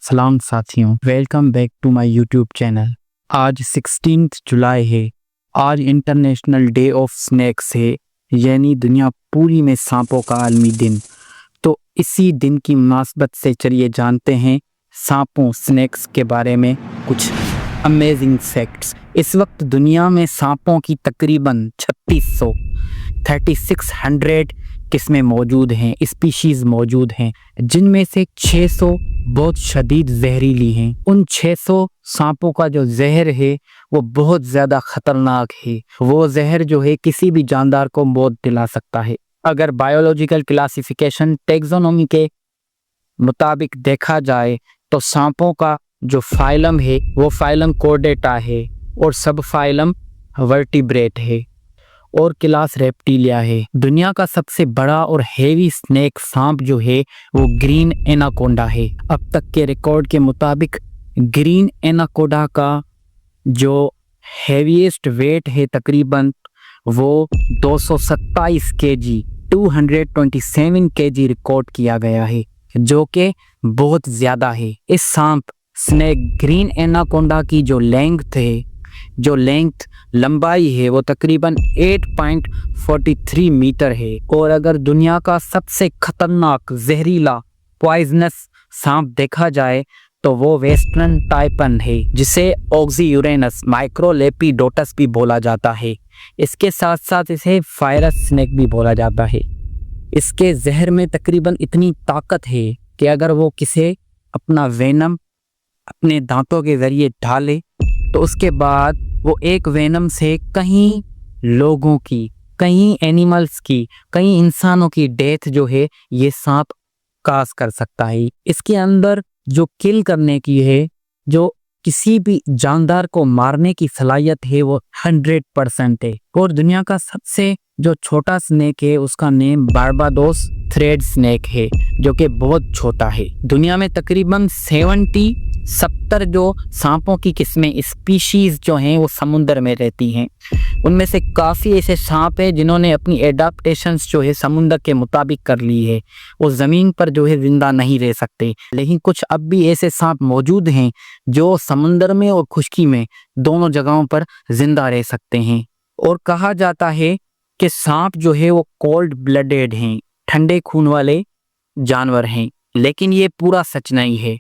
सलाम साथियों, welcome back to my YouTube channel. आज 16 जुलाई है। आज इंटरनेशनल डे ऑफ स्नैक्स है, यानी दुनिया पूरी में सांपों का आलमी दिन। तो इसी दिन की मुनासबत से चलिए जानते हैं सांपों स्नैक्स के बारे में कुछ अमेजिंग फैक्ट्स। इस वक्त दुनिया में सांपों की तकरीबन 3600 किस्में मौजूद हैं, स्पीशीज़ मौजूद हैं, जिनमें से 600 बहुत शदीद जहरीली हैं। उन 600 सांपों का जो जहर है वो बहुत ज़्यादा ख़तरनाक है। वो जहर जो है किसी भी जानदार को मौत दिला सकता है। अगर बायोलॉजिकल क्लासिफिकेशन टैक्सोनॉमी के मुताबिक देखा जाए तो सांपों का जो फाइलम है वो फाइलम कोर्डेटा है और सब फाइलम वर्टिब्रेट है और क्लास रेप्टिलिया है। दुनिया का सबसे बड़ा और हेवी स्नेक सांप जो है वो ग्रीन एनाकोंडा है। अब तक के रिकॉर्ड के मुताबिक ग्रीन एनाकोंडा का जो हेवीएस्ट वेट है तकरीबन वो 227 केजी 227 केजी रिकॉर्ड किया गया है, जो कि बहुत ज़्यादा है। इस सांप स्नेक ग्रीन एनाकोंडा की जो लेंथ लंबाई है वो तकरीबन 8.43 मीटर है। और अगर दुनिया का सबसे खतरनाक जहरीला पॉइजनस सांप देखा जाए तो वो वेस्टर्न टाइपन है, जिसे ऑक्सीयूरेनस माइक्रोलेपिडोटस भी बोला जाता है। इसके साथ साथ इसे फायरस स्नेक भी बोला जाता है। इसके जहर में तकरीबन इतनी ताकत है कि अगर वो किसे अपना वेनम अपने दांतों के ज़रिए ढाले तो उसके बाद वो एक वेनम से कई लोगों की, कई एनिमल्स की, कई इंसानों की डेथ जो है ये सांप काज कर सकता है। इसके अंदर जो किल करने की है, जो किसी भी जानदार को मारने की सलाहियत है वो 100% है। और दुनिया का सबसे जो छोटा स्नेक है उसका नेम बारबाडोस थ्रेड स्नेक है, जो कि बहुत छोटा है। दुनिया में तकरीबन 70 जो सांपों की किस्में स्पीशीज जो हैं वो समुद्र में रहती हैं। उनमें से काफ़ी ऐसे सांप हैं जिन्होंने अपनी एडाप्टेशंस जो है समुद्र के मुताबिक कर ली है। वो ज़मीन पर जो है ज़िंदा नहीं रह सकते, लेकिन कुछ अब भी ऐसे सांप मौजूद हैं जो समुद्र में और खुश्की में दोनों जगहों पर ज़िंदा रह सकते हैं। और कहा जाता है कि सांप जो है वो कोल्ड ब्लडेड हैं, ठंडे खून वाले जानवर हैं, लेकिन ये पूरा सच नहीं है।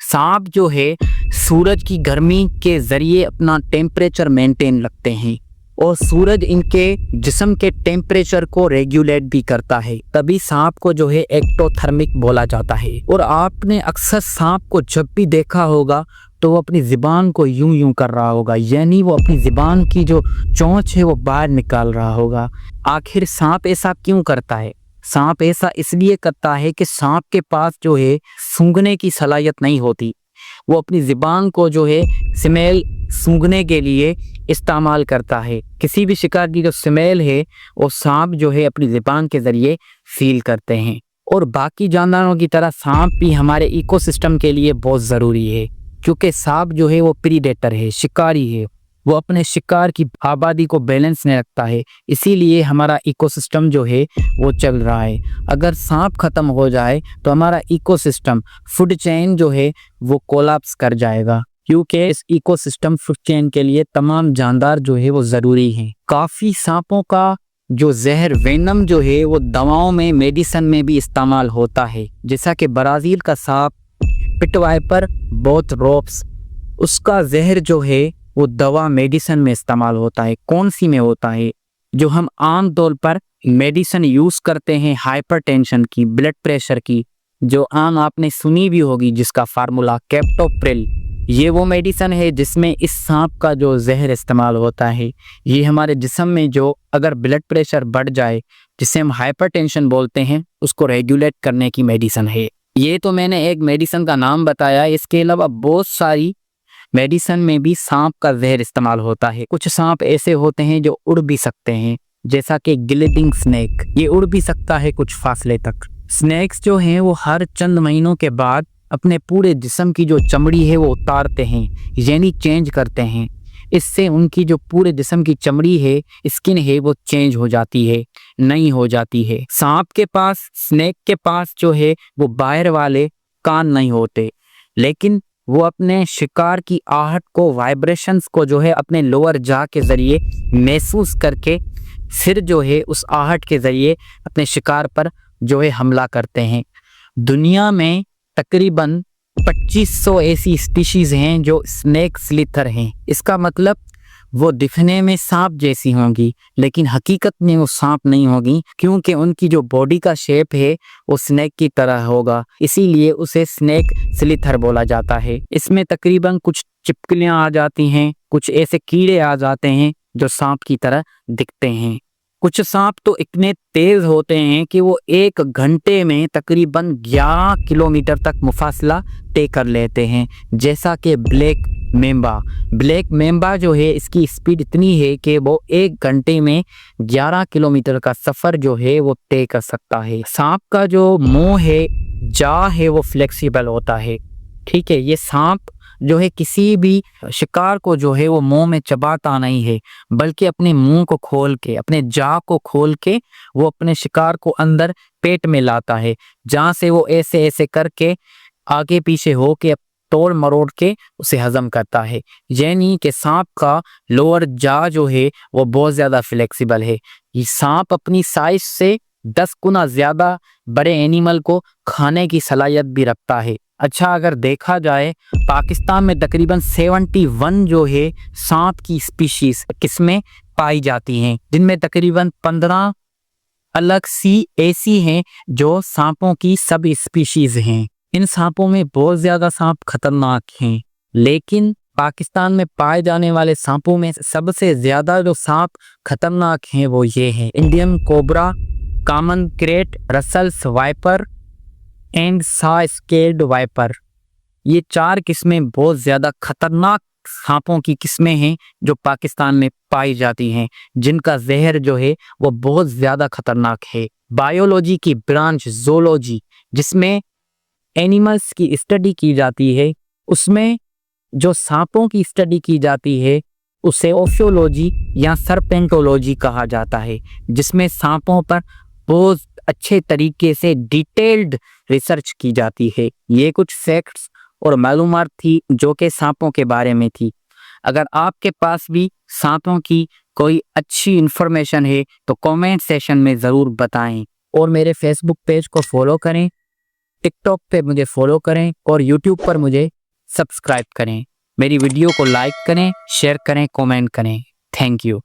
सांप जो है सूरज की गर्मी के ज़रिए अपना टेम्परेचर मेंटेन रखते हैं और सूरज इनके जिस्म के टेम्परेचर को रेगुलेट भी करता है, तभी सांप को जो है एक्टोथर्मिक बोला जाता है। और आपने अक्सर सांप को जब भी देखा होगा तो वो अपनी ज़िबान को यूं यूं कर रहा होगा, यानी वो अपनी ज़िबान की जो चोंच है वो बाहर निकाल रहा होगा। आखिर सांप ऐसा क्यों करता है? सांप ऐसा इसलिए करता है कि सांप के पास जो है सूंघने की सलाहियत नहीं होती। वो अपनी ज़िबान को जो है स्मेल सूंघने के लिए इस्तेमाल करता है। किसी भी शिकार की जो स्मेल है वो सांप जो है अपनी ज़िबान के ज़रिए फील करते हैं। और बाकी जानवरों की तरह सांप भी हमारे इकोसिस्टम के लिए बहुत ज़रूरी है, क्योंकि सांप जो है वो प्रीडेटर है, शिकारी है। वो अपने शिकार की आबादी को बैलेंस में रखता है, इसीलिए हमारा इकोसिस्टम जो है वो चल रहा है। अगर सांप ख़त्म हो जाए तो हमारा इकोसिस्टम फूड चेन जो है वो कोलैप्स कर जाएगा, क्योंकि इस इकोसिस्टम फूड चेन के लिए तमाम जानदार जो है वो ज़रूरी हैं। काफ़ी सांपों का जो जहर वेनम जो है वो दवाओं में, मेडिसन में भी इस्तेमाल होता है। जैसा कि ब्राज़ील का सांप पिट वाइपर बोथ रोप्स, उसका जहर जो है वो दवा मेडिसन में इस्तेमाल होता है। कौन सी में होता है? जो हम आम तौर पर मेडिसन यूज़ करते हैं हाइपरटेंशन की, ब्लड प्रेशर की, जो आम आपने सुनी भी होगी, जिसका फार्मूला कैप्टोप्रिल। ये वो मेडिसन है जिसमें इस सांप का जो जहर इस्तेमाल होता है। ये हमारे जिस्म में जो अगर ब्लड प्रेशर बढ़ जाए, जिसे हम हाइपरटेंशन बोलते हैं, उसको रेगुलेट करने की मेडिसन है। ये तो मैंने एक मेडिसन का नाम बताया, इसके अलावा बहुत सारी मेडिसन में भी सांप का जहर इस्तेमाल होता है। कुछ सांप ऐसे होते हैं जो उड़ भी सकते हैं, जैसा कि गिलिडिंग स्नेक, ये उड़ भी सकता है कुछ फासले तक। स्नेक्स जो हैं वो हर चंद महीनों के बाद अपने पूरे जिस्म की जो चमड़ी है वो उतारते हैं, यानी चेंज करते हैं। इससे उनकी जो पूरे जिस्म की चमड़ी है, स्किन है, वो चेंज हो जाती है, नई हो जाती है। सांप के पास, स्नेक के पास जो है वो बाहर वाले कान नहीं होते, लेकिन वो अपने शिकार की आहट को, वाइब्रेशंस को जो है अपने लोअर जा के ज़रिए महसूस करके फिर जो है उस आहट के ज़रिए अपने शिकार पर जो है हमला करते हैं। दुनिया में तकरीबन 2500 ऐसी स्पीशीज़ हैं जो स्नेक स्लिथर हैं। इसका मतलब वो दिखने में सांप जैसी होंगी लेकिन हकीकत में वो सांप नहीं होगी, क्योंकि उनकी जो बॉडी का शेप है वो स्नेक की तरह होगा, इसीलिए उसे स्नेक स्लिथर बोला जाता है। इसमें तकरीबन कुछ चिपकलियां आ जाती हैं, कुछ ऐसे कीड़े आ जाते हैं जो सांप की तरह दिखते हैं। कुछ सांप तो इतने तेज होते हैं कि वो 1 घंटे में तकरीबन 11 किलोमीटर तक मुफासला तय कर लेते हैं, जैसा कि ब्लैक मेंबा जो है इसकी स्पीड इतनी है कि वो 1 घंटे में 11 किलोमीटर का सफ़र जो है वो तय कर सकता है। सांप का जो मुंह है, जा है, वो फ्लेक्सिबल होता है। ठीक है, ये सांप जो है किसी भी शिकार को जो है वो मुंह में चबाता नहीं है, बल्कि अपने मुंह को खोल के, अपने जा को खोल के वो अपने शिकार को अंदर पेट में लाता है, जहाँ से वो ऐसे ऐसे करके आगे पीछे हो के तोड़ मरोड़ के उसे हजम करता है। यानी कि सांप का लोअर जा जो है वो बहुत ज़्यादा फ्लेक्सिबल है। ये सांप अपनी साइज से 10 गुना ज़्यादा बड़े एनिमल को खाने की सलाहियत भी रखता है। अच्छा, अगर देखा जाए पाकिस्तान में तकरीबन 71 जो है सांप की स्पीशीज किस्में पाई जाती हैं, जिनमें तकरीबन 15 अलग सी ऐसी हैं जो सांपों की सब स्पीशीज हैं। इन सांपों में बहुत ज़्यादा सांप खतरनाक हैं, लेकिन पाकिस्तान में पाए जाने वाले सांपों में सबसे ज़्यादा जो सांप खतरनाक हैं वो ये हैं: Indian cobra, common crate, Russell's wiper and सा स्केल्ड वाइपर। ये 4 किस्में बहुत ज़्यादा खतरनाक सांपों की किस्में हैं जो पाकिस्तान में पाई जाती हैं, जिनका जहर जो है वो बहुत ज़्यादा खतरनाक है। बायोलॉजी की ब्रांच ज़ूलॉजी, जिसमें एनिमल्स की स्टडी की जाती है, उसमें जो सांपों की स्टडी की जाती है उसे ओफियोलॉजी या सर्पेंटोलॉजी कहा जाता है, जिसमें सांपों पर बहुत अच्छे तरीके से डिटेल्ड रिसर्च की जाती है। ये कुछ फैक्ट्स और मालूमात थी जो कि सांपों के बारे में थी। अगर आपके पास भी सांपों की कोई अच्छी इन्फॉर्मेशन है तो कमेंट सेशन में ज़रूर बताएं, और मेरे फेसबुक पेज को फॉलो करें, टिकटॉक पे मुझे फॉलो करें और यूट्यूब पर मुझे सब्सक्राइब करें। मेरी वीडियो को लाइक करें, शेयर करें, कमेंट करें। Thank you.